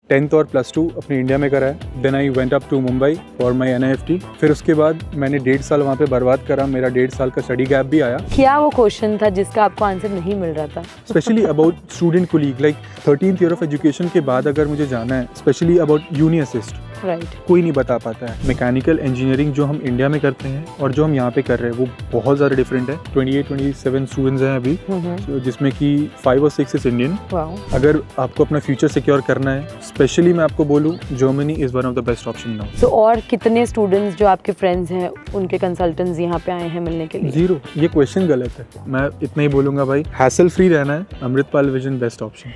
10th और +2 अपने India में करा है। Then I went up to Mumbai for my NIFT। फिर उसके बाद मैंने 1.5 साल वहाँ पे बर्बाद करा, मेरा 1.5 साल का स्टडी गैप भी आया। क्या वो क्वेश्चन था जिसका आपको आंसर नहीं मिल रहा था? Specially about student colleague, like 13th year of education के बाद अगर मुझे जाना है, specially about uni assist, right, कोई नहीं बता पाता है। मैकेनिकल इंजीनियरिंग जो हम इंडिया में करते हैं और जो हम यहाँ पे कर रहे हैं वो बहुत ज़्यादा डिफरेंट है। 28-27 स्टूडेंट्स हैं अभी, जिसमें कि 5 और 6 इज इंडियन। अगर आपको अपना फ्यूचर सिक्योर करना है, स्पेशली मैं आपको बोलूँ, Germany is one of the best option now. तो और कितने स्टूडेंट्स जो आपके फ्रेंड्स हैं उनके कंसल्टेंट्स यहाँ पे आए हैं मिलने के लिए? 0। ये क्वेश्चन गलत है, मैं इतना ही बोलूँगा भाई, हैसल फ्री रहना है, Amritpal vision best option.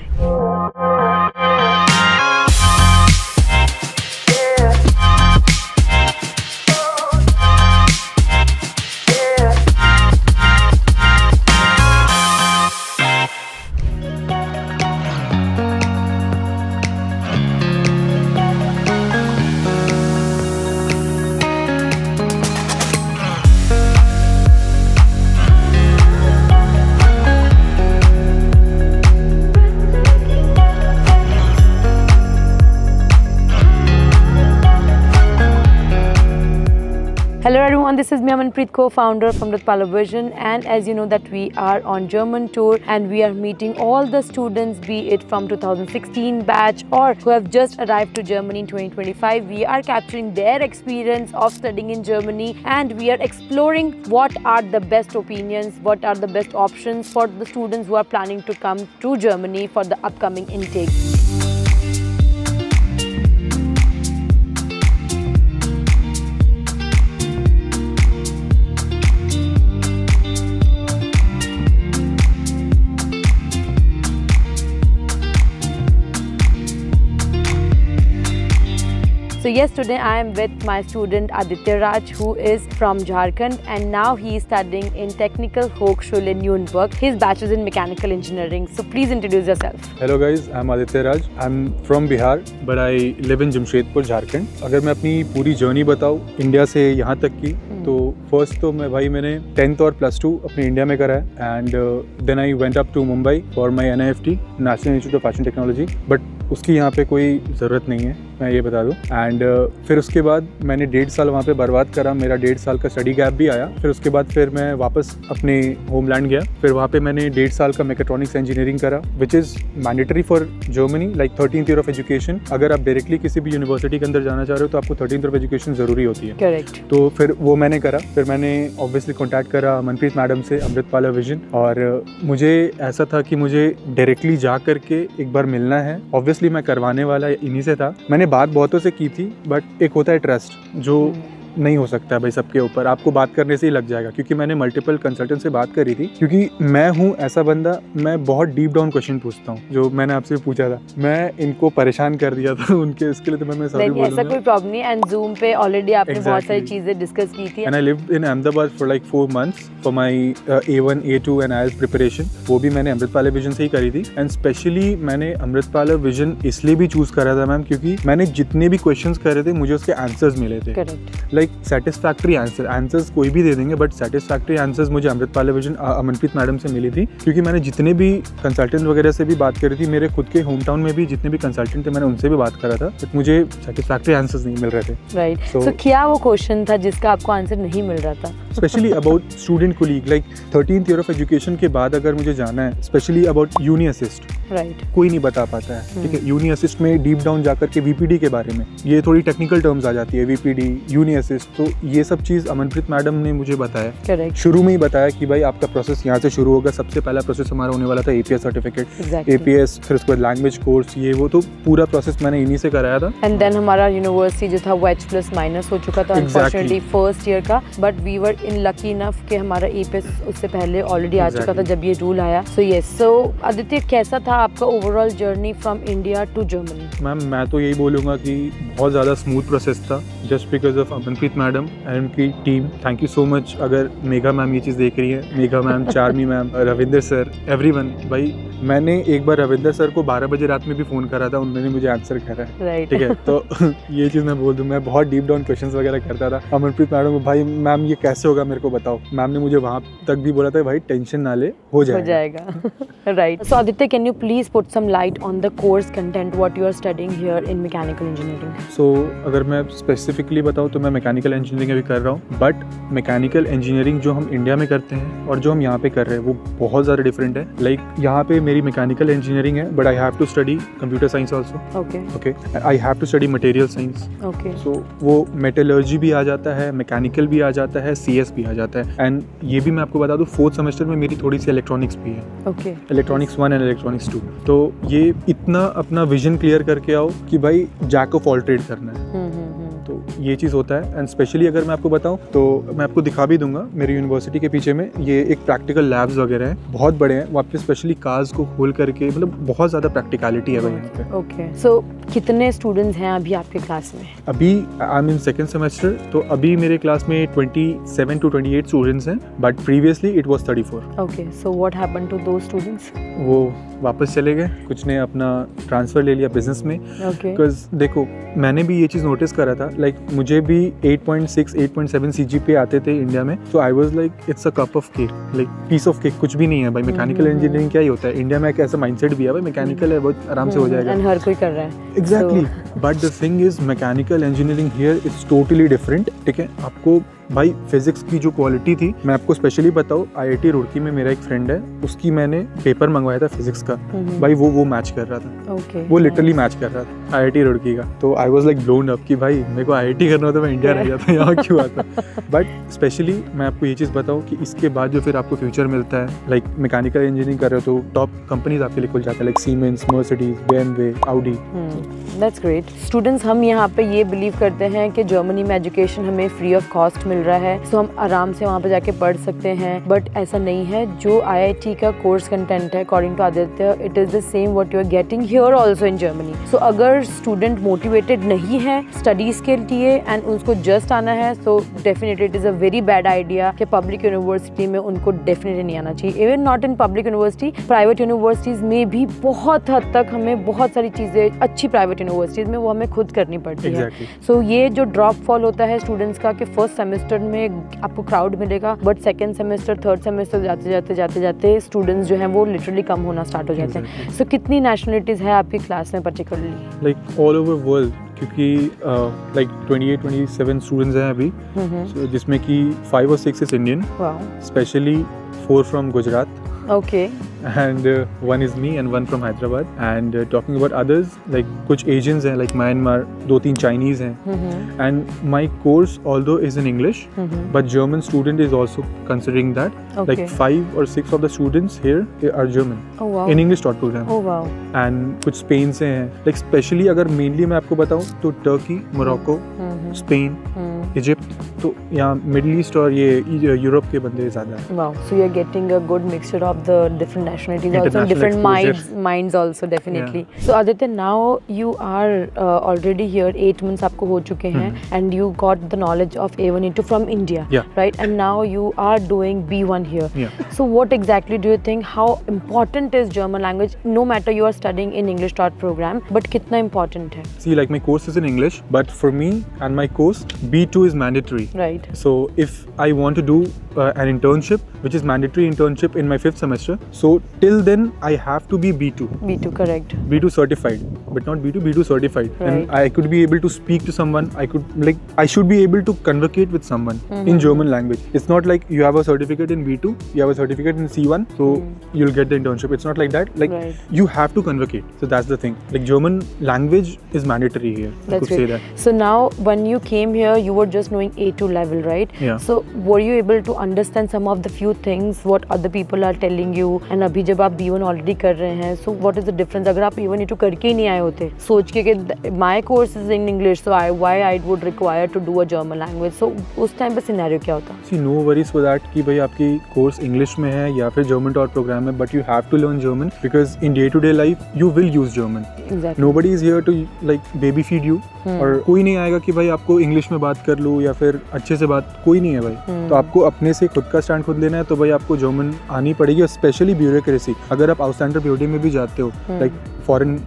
Hello everyone, this is me Amanpreet, co-founder from Amritpal Vision, and as you know that we are on German tour and we are meeting all the students, be it from 2016 batch or who have just arrived to Germany in 2025. We are capturing their experience of studying in Germany and we are exploring what are the best opinions, what are the best options for the students who are planning to come to Germany for the upcoming intake. So yes, today I am with my student Aditya Raj, who is from Jharkhand and now he is studying in Technical Hochschule in Nuremberg. His bachelor's in mechanical engineering. So please introduce yourself. Hello guys, I'm Aditya Raj. I'm from Bihar, but I live in Jamshedpur, Jharkhand. अगर मैं अपनी पूरी journey बताऊँ India से यहाँ तक की, तो फर्स्ट तो मैंने 10th और +2 अपने इंडिया में करा है and then I went up to Mumbai for my NIFT, national institute of fashion technology, but उसकी यहाँ पे कोई ज़रूरत नहीं है, मैं ये बता दूँ। एंड फिर उसके बाद मैंने 1.5 साल वहाँ पे बर्बाद करा, मेरा 1.5 साल का स्टडी गैप भी आया। फिर उसके बाद फिर मैं वापस अपने होमलैंड गया, फिर वहाँ पे मैंने 1.5 साल का मैकेट्रॉनिक्स इंजीनियरिंग करा, which is mandatory for Germany, like 13th year of education. अगर आप डायरेक्टली किसी भी यूनिवर्सिटी के अंदर जाना चाह रहे हो तो आपको 13th ईयर ऑफ एजुकेशन ज़रूरी होती है। करेक्ट। तो फिर वो मैंने करा, फिर मैंने ऑब्वियसली कॉन्टैक्ट करा मनप्रीत मैडम से, अमृतपाल विजन, और मुझे ऐसा था कि मुझे डायरेक्टली जा करके एक बार मिलना है। ऑब्वियसली मैं करवाने वाला इन्हीं से था, मैंने बात बहुतों से की थी, बट एक होता है ट्रस्ट जो नहीं हो सकता है भाई सबके ऊपर, आपको बात करने से ही लग जाएगा। क्योंकि मैंने मल्टीपल कंसल्टेंट से बात करी थी, क्योंकि मैं हूँ ऐसा बंदा, मैं बहुत डीप डाउन क्वेश्चन पूछता हूँ, जो मैंने आपसे पूछा था, मैं इनको परेशान कर दिया था उनके, इसके लिए तो मैं सॉरी बोलूंगा। ऐसा कोई प्रॉब्लम नहीं, एंड जूम पे ऑलरेडी आपने बहुत सारी चीजें डिस्कस की थी। And I lived in Ahmedabad for like 4 months for my A1 A2 and IELTS preparation, वो भी मैंने अमृतपाल विजन से ही करी थी। एंड स्पेशली मैंने अमृतपाल विजन इसलिए भी चूज करा था मैम, क्योंकि मैंने जितने भी क्वेश्चन करे थे मुझे उसके आंसर्स मिले थे। करेक्ट। लाइक सेटिस्फैक्टरी आंसर्स कोई भी दे देंगे, बट सेटिस्फैक्टरी आंसर्स मुझे अमृतपाल विजन अमनप्रीत मैडम से मिली थी, क्योंकि मैंने जितने भी कंसल्टेंट वगैरह से भी बात करी थी, मेरे खुद के होम टाउन में भी जितने भी कंसल्टेंट थे मैंने उनसे भी बात करा था, बट मुझे सेटिस्फैक्टरी आंसर्स नहीं मिल रहे थे। राइट। सो क्या वो क्वेश्चन था जिसका आपको आंसर नहीं मिल रहा था? Specially about student colleague, like 13th year of education के बाद अगर मुझे जाना है, specially about uni assist, right, कोई नहीं बता पाता है। ठीक है, यूनि असिस्ट में डीप डाउन जाकर के VPD के बारे में, ये थोड़ी टेक्निकल टर्म्स आ जाती है, VPD, यूनि असिस्ट, तो ये सब चीज़ अमनप्रीत मैडम ने मुझे बताया। करेक्ट। शुरू में ही बताया कि भाई आपका प्रोसेस यहाँ से शुरू होगा, सबसे पहला प्रोसेस हमारा होने वाला था APS सर्टिफिकेट, APS, फिर उसके बाद लैंग्वेज कोर्स, ये वो, तो पूरा प्रोसेस मैंने इन्हीं से कराया था। एंड देन हमारा यूनिवर्सिटी जो था वो H+ - हो चुका था अनफॉर्चुनेटली फर्स्ट ईयर का, but we were in lucky enough कि हमारा APS उससे पहले ऑलरेडी आ चुका था जब ये रूल आया। सो यस, सो आदित्य, कैसा था आपका overall journey from India to Germany? Ma'am मैं तो यही बोलूँगा कि बहुत ज़्यादा स्मूथ प्रोसेस था, just because of Amanpreet Amanpreet madam and उनकी team, thank you so much. अगर मेघा मैम ये चीज़ देख रही है, Megha ma'am, Charmi ma'am, Ravinder sir, everyone. भाई मैंने एक बार रविंदर सर को 12 बजे रात में भी फ़ोन करा था, उन्होंने मुझे आंसर करा है, ठीक है। तो ये चीज़ मैं बोल दूँ, मैं बहुत डीप डाउन क्वेश्चंस वगैरह करता था अमनप्रीत मैडम को, भाई मैम ये कैसे होगा मेरे को बताओ। मैम ने मुझे वहाँ तक भी बोला था भाई टेंशन ना ले, हो जाएगा। Right. So Aditya, can you please put some light on the course content what you are studying here in mechanical engineering? So अगर मैं स्पेसिफिकली बताऊँ तो मैं मैकेनिकल इंजीनियरिंग अभी कर रहा हूँ, बट मैकेनिकल इंजीनियरिंग जो हम इंडिया में करते हैं और जो हम यहाँ पे कर रहे हैं वो बहुत ज़्यादा डिफरेंट है। लाइक यहाँ पे मेरी मैकेनिकल इंजीनियरिंग है, but I have to study computer science also. Okay, I have to study material science. Okay, so वो मेटलर्जी भी आ जाता है, मैकेनिकल भी आ जाता है, CS भी आ जाता है। एंड ये भी मैं आपको बता दूँ, 4th सेमेस्टर में मेरी थोड़ी सी इलेक्ट्रॉनिक्स भी है। Okay, electronics 1 and electronics 2। तो ये इतना अपना विजन क्लियर करके आओ कि भाई जैक ऑफ ऑल ट्रेड करना है। तो ये चीज़ होता है। एंड स्पेशली अगर मैं आपको बताऊं तो मैं आपको दिखा भी दूंगा, मेरी यूनिवर्सिटी के पीछे में ये एक प्रैक्टिकल लैब्स वगैरह हैं, बहुत बड़े हैं। वहाँ पे स्पेशली कार्स को खोल करके, मतलब बहुत ज़्यादा प्रैक्टिकलिटी है भाई यहाँ पे। ओके, सो कितने स्टूडेंट्स हैं अभी आपके क्लास में? अभी I am in 2nd semester, तो अभी मेरे क्लास में 27 to 28 स्टूडेंट्स हैं, but previously it was 34। Okay, so what happened to those students? वो वापस चले गए, कुछ ने अपना ट्रांसफ़र ले लिया बिजनेस में। बिकॉज देखो मैंने भी ये चीज़ नोटिस करा था, लाइक मुझे भी 8.6 8.7 CGPA आते थे इंडिया में, तो I was like it's a cup of cake, like piece of cake, कुछ भी नहीं है भाई। मैकेनिकल इंजीनियरिंग क्या ही होता है, इंडिया में एक ऐसा माइंडसेट भी है भाई, मैकेनिकल है बहुत आराम से हो जाएगा, हर कोई कर रहा है। Exactly, but the thing is mechanical engineering here is totally different, ठीक है। आपको भाई फिजिक्स की जो क्वालिटी थी, मैं आपको स्पेशली बताऊँ, IIT रुड़की में मेरा एक फ्रेंड है, उसकी मैंने पेपर मंगवाया था फिजिक्स का, भाई वो मैच कर रहा था, वो लिटरली मैच कर रहा था IIT रुड़की का। तो I was like blown up कि भाई मेरे को IIT करना होता, मैं इंडिया रह जाता, यहाँ क्यों आता। बट स्पेशली मैं आपको ये चीज़ बताऊँ कि इसके बाद जो फिर आपको फ्यूचर मिलता है, लाइक मैकेनिकल इंजीनियरिंग कर रहे हो तो टॉप कंपनीज आपके लिए खुल जाता है, like siemens, Mercedes, BMW, Audi। That's great. Students, हम यहाँ पे ये बिलीव करते हैं कि जर्मनी में एजुकेशन हमें फ्री ऑफ कॉस्ट मिल रहा है, सो हम आराम से वहाँ पे जाके पढ़ सकते हैं, बट ऐसा नहीं है। जो IIT का कोर्स कंटेंट है, according to Aditya, it is the same what you are getting here also in Germany. So अगर स्टूडेंट मोटिवेटेड नहीं है स्टडीज़ के लिए एंड उसको जस्ट आना है, so definitely it is a very bad idea कि पब्लिक यूनिवर्सिटी में उनको डेफिनेटली नहीं आना चाहिए। Even not in public university, private universities में भी बहुत हद तक हमें बहुत सारी चीज़ें अच्छी प्राइवेट यूनिवर्सिटीज़ में वो हमें खुद करनी पड़ती है। सो ये जो ड्रॉप फॉल होता है स्टूडेंट्स का कि फर्स्ट सेमेस्टर में आपको क्राउड मिलेगा, but 2nd semester 3rd semester जाते जाते स्टूडेंट्स जो हैं वो लिटरली कम होना स्टार्ट हो जाते हैं। सो कितनी नेशनलिटीज़ है आपकी क्लास में particularly? Like all over world, क्योंकि लाइक 28-27 स्टूडेंट्स हैं अभी, जिसमें कि 5 or 6 is Indian, specially 4 from Gujarat. Okay. And 1 is me and 1 from Hyderabad. And talking about others, like कुछ Asians हैं, like Myanmar, 2-3 Chinese हैं. And my course, although is in English, but German student is also considering that. Okay. Like 5 or 6 of the students here are German. Oh wow. In English taught program. Oh wow. And कुछ Spain से हैं. Like specially अगर mainly मैं आपको बताऊँ तो Turkey, Morocco, Spain, Egypt, तो यहाँ मिडल ईस्ट और ये यूरोप के बंदे ज़्यादा हैं। Wow. So you're getting a good mixture of the different nationalities also, different minds also definitely. Yeah. So Aditya, now you are already here 8 months आपको हो चुके हैं, and you got the knowledge of A1 A2 from India, right? And now you are doing B1 here. Yeah. So what exactly do you think? How important is German language? No matter you are studying in English taught program, but कितना important है? See, like my course is in English, but for me and my course, B2 is mandatory. Right. So if I want to do an internship, which is mandatory internship in my 5th semester, so till then I have to be B2. B2, correct. B2 certified, but not B2, B2 certified. Right. And I could be able to speak to someone. I should be able to conversate with someone in German language. It's not like you have a certificate in B2, you have a certificate in C1, so you'll get the internship. It's not like that. Like you have to convocate. So that's the thing. Like German language is mandatory here. I could say that. So now when you came here, you were just knowing A2 level, right? Yeah. So were you able to understand some of the few things what other people are telling you and अभी जब आप B1 already कर रहे हैं, so what is the difference? अगर आप A1 A2 करके ही नहीं आए होते सोच के कि my course is in English, so why I would require to do a German language, so उस टाइम पे सिनेरियो क्या होता? See no worries for that कि भाई आपकी कोर्स इंग्लिश में है या फिर जर्मन टॉट प्रोग्राम है, but you have to learn German because in day to day life you will use German. Nobody is here to like baby feed you. और कोई नहीं आएगा कि भाई आपको इंग्लिश में बात कर लूँ या फिर अच्छे से बात, कोई नहीं है भाई. तो आपको अपने से खुद का स्टैंड खुद लेना है. तो भाई आपको जर्मन आनी पड़ेगी, और स्पेशली ब्यूरोक्रेसी. अगर आप आउटस्टैंडर ब्यूरो में भी जाते हो, लाइक फॉरेन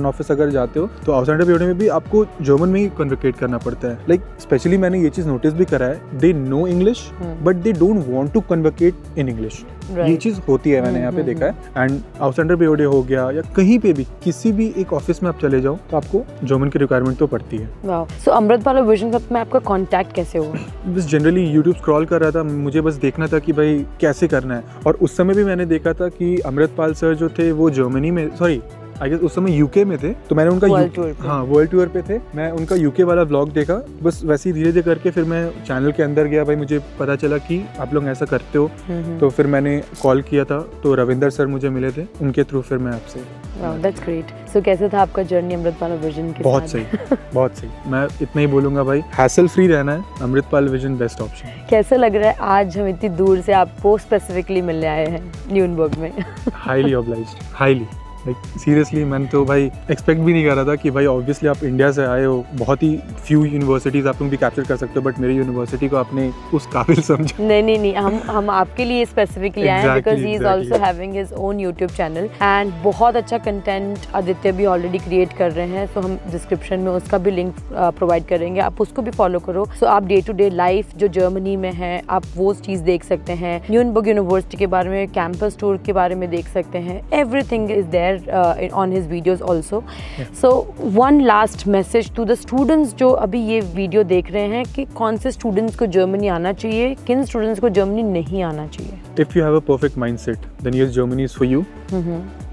ऑफिस अगर जाते हो, तो आउटस्टैंडर ब्यूरो में भी आपको जर्मन में ही कन्वर्सेट करना पड़ता है. लाइक स्पेशली मैंने ये चीज़ नोटिस भी करा है, they know English but they don't want to conversate in English. ये चीज़ होती है, मैंने यहाँ पे देखा है. एंड आउटस्टैंडर ब्यूरो हो गया या कहीं पे भी किसी भी एक ऑफिस में आप चले जाओ तो आपको जर्मन की रिक्वायरमेंट तो पड़ती है. वाओ. सो अमृतपाल विजन क्लब में आपका कांटेक्ट कैसे हुआ? बस जनरली यूट्यूब स्क्रॉल कर रहा था, मुझे बस देखना था कि भाई कैसे करना है. और उस समय भी मैंने देखा था कि अमृतपाल सर जो थे वो जर्मनी में, सॉरी आई गेस उस समय यूके में थे, तो मैंने उनका वर्ल्ड टूर पे थे, मैं उनका यूके वाला व्लॉग देखा. बस वैसे ही धीरे धीरे करके फिर मैं चैनल के अंदर गया. भाई मुझे पता चला कि आप लोग ऐसा करते हो. तो फिर मैंने कॉल किया था, तो रविंदर सर मुझे मिले थे, उनके थ्रू फिर मैं आपसे. That's great. सो कैसे था आपका जर्नी अमृतपाल विजन के? बहुत सही, बहुत सही. मैं इतना ही बोलूँगा भाई, हैसल फ्री रहना है, अमृतपाल विजन बेस्ट ऑप्शन. कैसा लग रहा है आज हम इतनी दूर से आपको स्पेसिफिकली मिलने आए हैं न्यूनबर्ग में? Highly obliged, highly. Like seriously मैंने तो भाई एक्सपेक्ट भी नहीं कर रहा था कि भाई ऑब्वियसली आप इंडिया से आए हो, बहुत ही फ्यू यूनिवर्सिटीज़ आप लोग भी कैप्चर कर सकते हो, बट मेरी यूनिवर्सिटी को आपने उस काबिल समझा. नहीं, हम आपके लिए स्पेसिफिकली आए हैं because he is also having his own YouTube channel and बहुत अच्छा कंटेंट आदित्य भी ऑलरेडी क्रिएट कर रहे हैं. सो हम डिस्क्रिप्शन में उसका भी लिंक प्रोवाइड करेंगे, आप उसको भी फॉलो करो. सो आप डे टू डे लाइफ जो जर्मनी में है आप वो चीज़ देख सकते हैं. न्यूनबर्ग यूनिवर्सिटी के बारे में, कैंपस टूर के बारे में देख सकते हैं. Everything is there on his videos also. So one last message to the students जो अभी ये वीडियो देख रहे हैं कि कौन से स्टूडेंट्स को जर्मनी आना चाहिए, किन स्टूडेंट्स को जर्मनी नहीं आना चाहिए. If you have a perfect mindset, then yes, Germany is for you.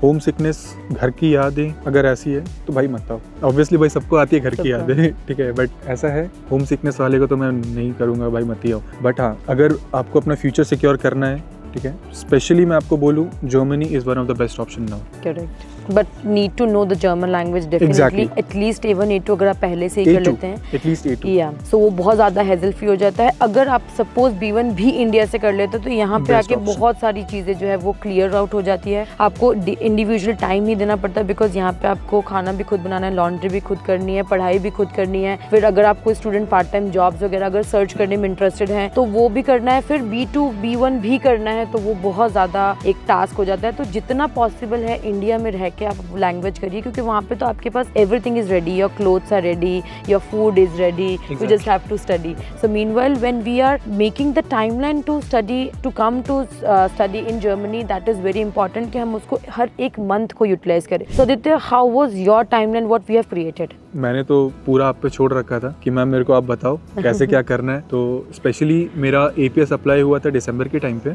Home sickness, घर की यादें अगर ऐसी है तो भाई मत आओ. ऑब्वियसली भाई सबको आती है घर की यादें, ठीक है, बट ऐसा है होम सिकनेस वाले को तो मैं नहीं करूँगा भाई मत ही आओ. बट हाँ, अगर आपको अपना फ्यूचर सिक्योर करना है, ठीक है, स्पेशली मैं आपको बोलूँ Germany is one of the best option now. Correct. But need to know the German language definitely. At least A1 A2 अगर आप पहले से ही कर लेते हैं, एटलीस्ट A2, या सो वो बहुत ज़्यादा हेजल फ्री हो जाता है. अगर आप सपोज B1 भी इंडिया से कर लेते हो तो यहाँ पे आके बहुत सारी चीज़ें जो है वो क्लियर आउट हो जाती है. आपको इंडिविजुअल टाइम नहीं देना पड़ता बिकॉज यहाँ पे आपको खाना भी खुद बनाना है, लॉन्ड्री भी खुद करनी है, पढ़ाई भी खुद करनी है. फिर अगर आप कोई स्टूडेंट पार्ट टाइम जॉब्स वगैरह अगर सर्च करने में इंटरेस्टेड हैं तो वो भी करना है. फिर B2 B1 भी करना है तो वो बहुत ज़्यादा एक टास्क हो जाता है. तो जितना पॉसिबल है इंडिया में रह के आप लैंग्वेज करिए, क्योंकि वहाँ पे तो आपके पास everything is ready, your clothes are ready, your food is ready, you just have to study. So meanwhile when we are making the timeline to study, to come to study in Germany, that is very important कि हम उसको हर एक month को utilise करें. So Aditya, how was your timeline, what we have created? मैंने तो पूरा आप पे छोड़ रखा था कि मैम मेरे को आप बताओ कैसे क्या करना है. तो स्पेशली मेरा APS अप्लाई हुआ था दिसंबर के टाइम पे.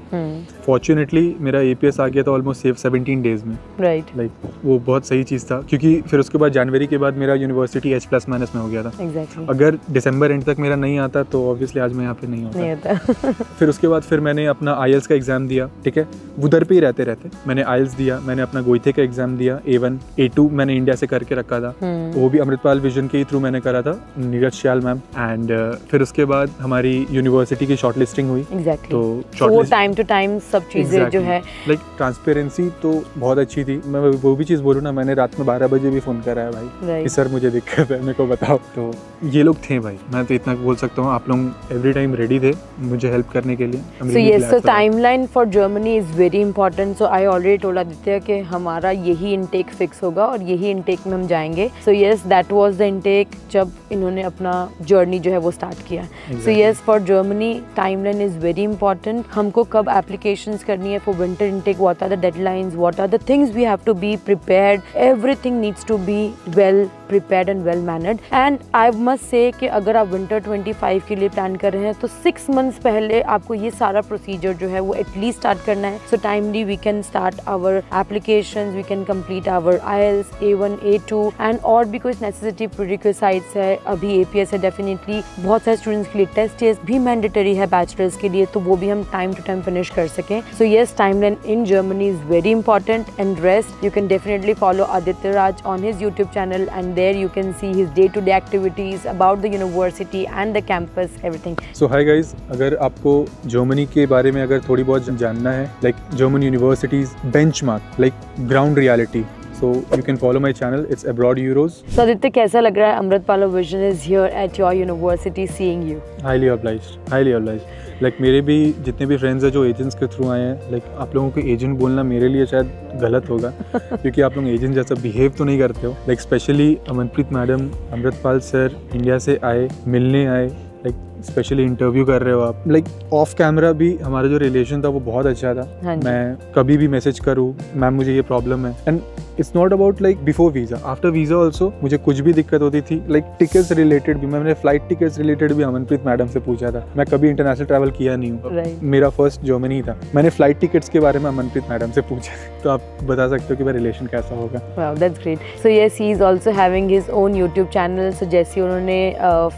फॉर्चुनेटली मेरा APS आ गया था ऑलमोस्ट 17 डेज में. राइट. लाइक वो बहुत सही चीज़ था, क्योंकि फिर उसके बाद जनवरी के बाद मेरा यूनिवर्सिटी H+ माइनस में हो गया था. Exactly. अगर दिसंबर एंड तक मेरा नहीं आता तो ऑब्वियसली आज मैं यहाँ पे नहीं होता. फिर उसके बाद फिर मैंने अपना IELTS का एग्जाम दिया, ठीक है, उधर पे ही रहते मैंने IELTS दिया. मैंने अपना गोइथे का एग्जाम दिया, A1 A2 मैंने इंडिया से करके रखा था. वो भी अमृतपाल विजन के ही थ्रू मैंने करा था, नीरज श्याल मैम. एंड फिर उसके बाद हमारी यूनिवर्सिटी की शॉर्ट लिस्टिंग हुई. तो टाइम टू टाइम सब चीज़ें जो है लाइक ट्रांसपेरेंसी तो बहुत अच्छी थी. मैं वो भी चीज़ बोलूँ ना, मैंने रात में 12 बजे भी फ़ोन करा है भाई कि सर मुझे दिक्कत है, मेरे को बताओ. तो ये लोग थे भाई, मैं तो इतना बोल सकता हूँ, आप लोग एवरी टाइम रेडी थे मुझे हेल्प करने के लिए. So yes, so timeline for Germany is very important. So I already told Aditya कि हमारा यही इनटेक फिक्स होगा और यही इनटेक में हम जाएंगे. So yes, that was the intake जब इन्होंने अपना जर्नी जो है वो स्टार्ट किया. So yes, for Germany timeline is very important. हमको कब एप्लीकेशंस करनी है for winter intake, what are the deadlines, what are the things we have to be prepared, everything needs to be well prepared and well mannered. And I must say कि अगर आप winter 25 के लिए plan कर रहे हैं तो 6 months पहले आपको ये सारा प्रोसीजर जो है वो एटलीस्ट स्टार्ट करना है. So timely we can start our applications, we can complete our IELTS A1 A2 and और भी कुछ necessity prerequisites है. अभी APS है definitely. बहुत सारे स्टूडेंट्स के लिए टेस्ट भी मैंडेटरी है बैचलर्स के लिए, तो वो भी हम टाइम टू टाइम फिनिश कर सकें. So yes, timeline in Germany is very important. And rest you can definitely follow Aditya Raj on his YouTube channel and there you can see his day to day activities about the university and the campus, everything. So hi guys, अगर आपको Germany के बारे में अगर थोड़ी बहुत जानना है, like German universities benchmark, like ground reality, so you can follow my channel. It's Abroad Euros. So Aditya, कैसा लग रहा है Amritpalo Vision is here at your university seeing you? Highly obliged, highly obliged. Like मेरे भी जितने भी friends हैं जो एजेंट्स के थ्रू आए हैं, लाइक आप लोगों को एजेंट बोलना मेरे लिए शायद गलत होगा क्योंकि आप लोग एजेंट जैसा बिहेव तो नहीं करते हो. Like specially Amanpreet madam, Amritpal sir India से आए, मिलने आए, लाइक स्पेशली इंटरव्यू कर रहे हो आप. लाइक ऑफ कैमरा भी हमारा जो रिलेशन था वो बहुत अच्छा था. मैं कभी भी मैसेज करूँ, मैम मुझे ये प्रॉब्लम है, and it's not about like before visa, after visa also मुझे कुछ भी दिक्कत होती थी. लाइक टिकट्स रिलेटेड भी, मैंने फ्लाइट टिकट्स रिलेटेड भी अमनप्रीत मैडम से पूछा था. मैं कभी इंटरनेशनल ट्रैवल किया नहीं हूँ, मेरा फर्स्ट जर्मनी था, मैंने फ्लाइट टिकट्स के बारे में अमनप्रीत मैडम से पूछा. तो आप बता सकते हो कि मेरा रिलेशन कैसा होगा. Wow, that's great. So yes, he is also having his own YouTube channel. So जैसे उन्होंने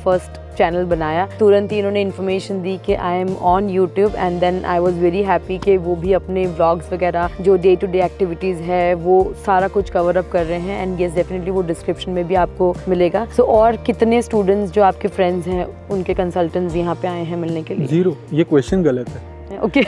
फर्स्ट चैनल बनाया, तुरंत ही इन्होंने इन्फॉर्मेशन दी कि I am on YouTube, and then I was very happy कि वो भी अपने व्लॉग्स वगैरह जो डे टू डे एक्टिविटीज़ है वो सारा कुछ कवर अप कर रहे हैं. एंड येस, डेफिनेटली वो डिस्क्रिप्शन में भी आपको मिलेगा. सो और कितने स्टूडेंट्स जो आपके फ्रेंड्स हैं उनके कंसल्टेंट्स यहाँ पे आए हैं मिलने के लिए? 0. ये क्वेश्चन गलत है. ओके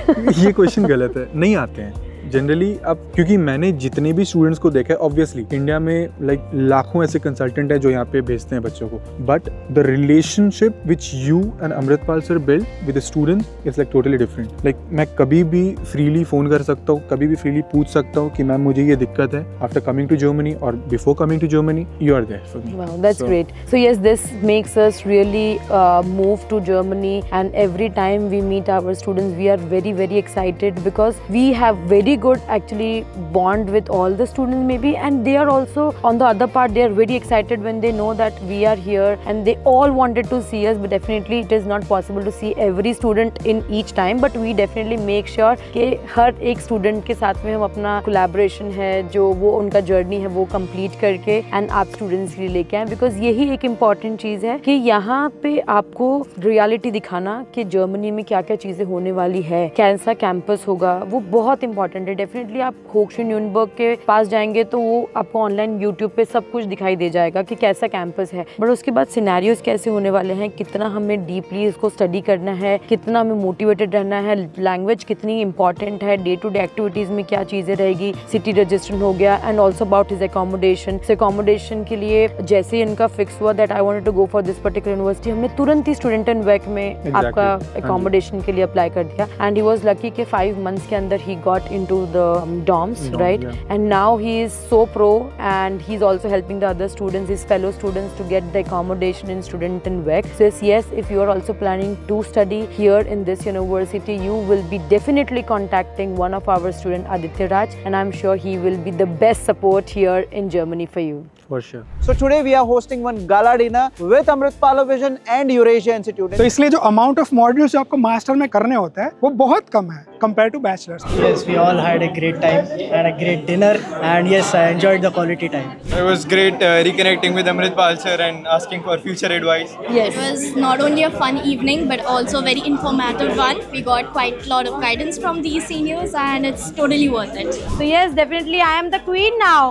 ये क्वेश्चन गलत है, नहीं आते हैं जनरली. अब क्योंकि मैंने जितने भी स्टूडेंट्स को देखा है, ऑब्वियसली इंडिया में लाइक लाखों ऐसे कंसल्टेंट हैं जो यहाँ पे भेजते हैं बच्चों को, but the relationship which you and Amritpal sir build with the student is like totally different. Like मैं कभी भी फ्रीली फोन कर सकता हूँ, कभी भी फ्रीली पूछ सकता हूँ कि मैम मुझे ये दिक्कत है. आफ्टर कमिंग टू जर्मनी और before coming to Germany, you are there for me. Wow, that's great. So yes, this makes us really move to Germany, and every time we meet our students, we are very, very excited because we have very good actually bond with all the students maybe, and they are also on the other part, they are very excited when they know that we are here, and they all wanted to see us, but definitely it is not possible to see every student in each time, but we definitely make sure कि हर एक student के साथ में हम अपना collaboration है जो वो उनका journey है वो complete करके and आप students के लिए लेके आए, because यही एक important चीज़ है कि यहाँ पे आपको reality दिखाना कि जर्मनी में क्या क्या चीज़ें होने वाली है, कैसा कैंपस होगा, वो बहुत इंपॉर्टेंट है. डेफिनेटली आप होक्सन्यूर्नबर्ग के पास जाएंगे तो वो आपको ऑनलाइन यूट्यूब पे सब कुछ दिखाई दे जाएगा कि कैसा कैंपस है, बट उसके बाद सिनेरियोज कैसे होने वाले हैं, कितना हमें डीपली इसको स्टडी करना है, कितना हमें मोटिवेटेड रहना है, लैंग्वेज कितनी इंपॉर्टेंट है, डे टू डे एक्टिविटीज़ में क्या चीज़ें रहेगी, सिटी रजिस्ट्रेशन हो गया, and also about his accommodation. Accommodation के लिए जैसे ही इनका फिक्स हुआ that I wanted to go for this particular university, हमने तुरंत ही स्टूडेंट एंड वर्क में आपका एकोमोडेशन के लिए अप्लाई कर दिया, एंड ही वाज लकी कि 5 months के अंदर he got into the dorms, right? Yeah. And now he is so pro, and he's also helping the other students, his fellow students, to get the accommodation in student and work. So yes, if you are also planning to study here in this university, you will be definitely contacting one of our student, Aditya Raj, and I'm sure he will be the best support here in Germany for you. For sure. So today we are hosting one gala dinner with Amritpalo Vision and Eurasia Institute. तो इसलिए जो amount of modules जो आपको master में करने होते हैं वो बहुत कम है compared to bachelors. Yes, we all had a great time and a great dinner, and yes, I enjoyed the quality time. It was great reconnecting with Amritpal sir and asking for future advice. Yes. It was not only a fun evening but also a very informative one. We got quite a lot of guidance from these seniors, and it's totally worth it. So yes, definitely I am the queen now.